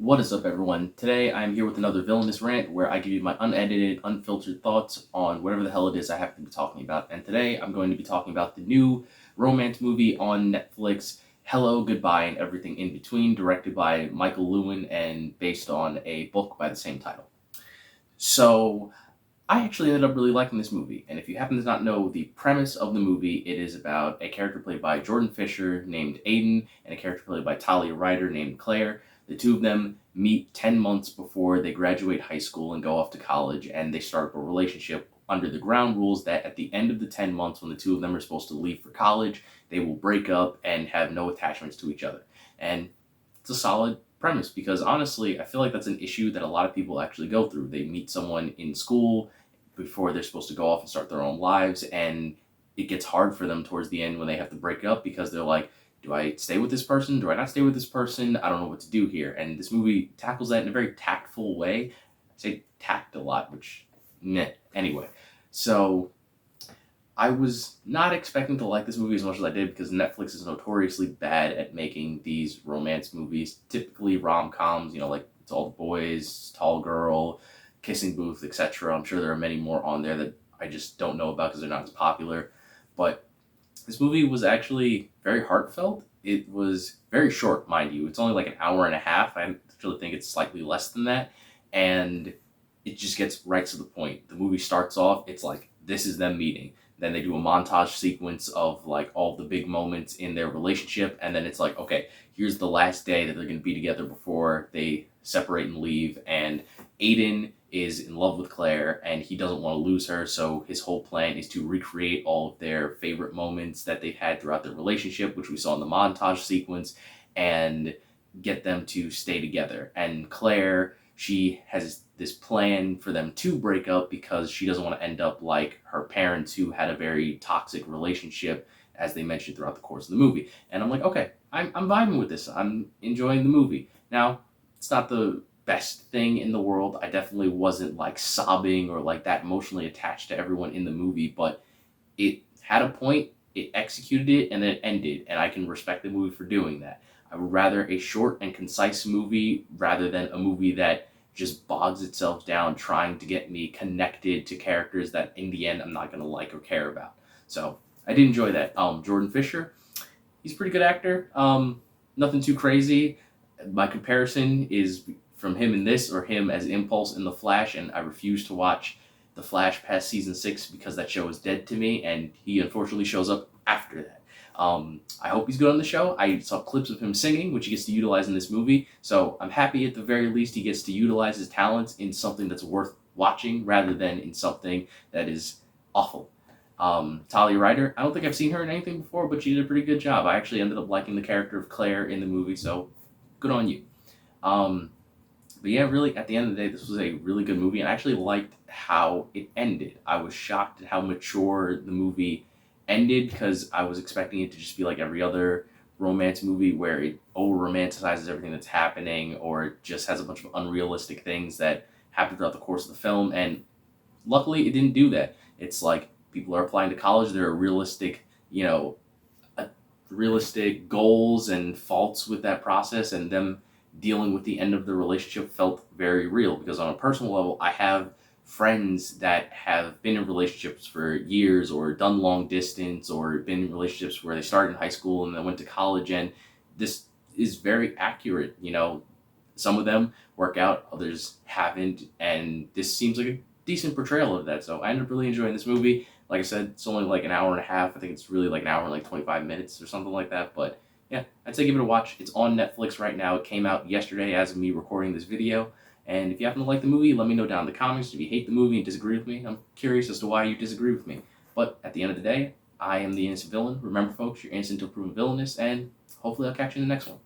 What is up, everyone? Today I'm here with another Villainous rant where I give you my unedited, unfiltered thoughts on whatever the hell it is I happen to be talking about. And today I'm going to be talking about the new romance movie on Netflix, Hello, Goodbye, and Everything in Between, directed by Michael Lewin and based on a book by the same title. So, I actually ended up really liking this movie, and if you happen to not know the premise of the movie, it is about a character played by Jordan Fisher named Aiden and a character played by Talia Ryder named Claire. The two of them meet 10 months before they graduate high school and go off to college, and they start a relationship under the ground rules that at the end of the 10 months when the two of them are supposed to leave for college, they will break up and have no attachments to each other. And it's a solid premise because honestly, I feel like that's an issue that a lot of people actually go through. They meet someone in school before they're supposed to go off and start their own lives, and it gets hard for them towards the end when they have to break up because they're like, do I stay with this person? Do I not stay with this person? I don't know what to do here. And this movie tackles that in a very tactful way. I say tact a lot, which, meh. Anyway, so I was not expecting to like this movie as much as I did because Netflix is notoriously bad at making these romance movies, typically rom-coms, like It's All the Boys, Tall Girl, Kissing Booth, etc. I'm sure there are many more on there that I just don't know about because they're not as popular. But this movie was actually very heartfelt. It was very short, mind you. It's only like an hour and a half. I actually think it's slightly less than that. And it just gets right to the point. The movie starts off, it's like, this is them meeting. Then they do a montage sequence of like all the big moments in their relationship. And then it's like, okay, here's the last day that they're going to be together before they separate and leave. And Aiden is in love with Claire and he doesn't want to lose her, so his whole plan is to recreate all of their favorite moments that they've had throughout their relationship, which we saw in the montage sequence, and get them to stay together. And Claire, she has this plan for them to break up because she doesn't want to end up like her parents who had a very toxic relationship, as they mentioned throughout the course of the movie. And I'm like, okay, I'm vibing with this. I'm enjoying the movie. Now, it's not the best thing in the world. I definitely wasn't like sobbing or like that emotionally attached to everyone in the movie, but it had a point, it executed it, and then it ended, and I can respect the movie for doing that. I would rather a short and concise movie rather than a movie that just bogs itself down trying to get me connected to characters that in the end I'm not going to like or care about. So I did enjoy that. Jordan Fisher, he's a pretty good actor. Nothing too crazy. My comparison is from him in this or him as Impulse in The Flash, and I refuse to watch The Flash past season 6 because that show is dead to me, and he unfortunately shows up after that. I hope he's good on the show. I saw clips of him singing, which he gets to utilize in this movie, so I'm happy at the very least he gets to utilize his talents in something that's worth watching rather than in something that is awful. Talia Ryder, I don't think I've seen her in anything before, but she did a pretty good job. I actually ended up liking the character of Claire in the movie, so good on you. But yeah, really, at the end of the day, this was a really good movie, and I actually liked how it ended. I was shocked at how mature the movie ended, because I was expecting it to just be like every other romance movie where it over-romanticizes everything that's happening, or it just has a bunch of unrealistic things that happen throughout the course of the film, and luckily it didn't do that. It's like, people are applying to college, there are realistic, realistic goals and faults with that process, and them dealing with the end of the relationship felt very real, because on a personal level, I have friends that have been in relationships for years or done long distance or been in relationships where they started in high school and then went to college, and this is very accurate. Some of them work out, others haven't, and this seems like a decent portrayal of that, so I ended up really enjoying this movie. Like I said, it's only like an hour and a half. I think it's really like an hour and like 25 minutes or something like that, but yeah, I'd say give it a watch. It's on Netflix right now. It came out yesterday as of me recording this video. And if you happen to like the movie, let me know down in the comments. If you hate the movie and disagree with me, I'm curious as to why you disagree with me. But at the end of the day, I am the innocent villain. Remember, folks, you're innocent until proven villainous, and hopefully I'll catch you in the next one.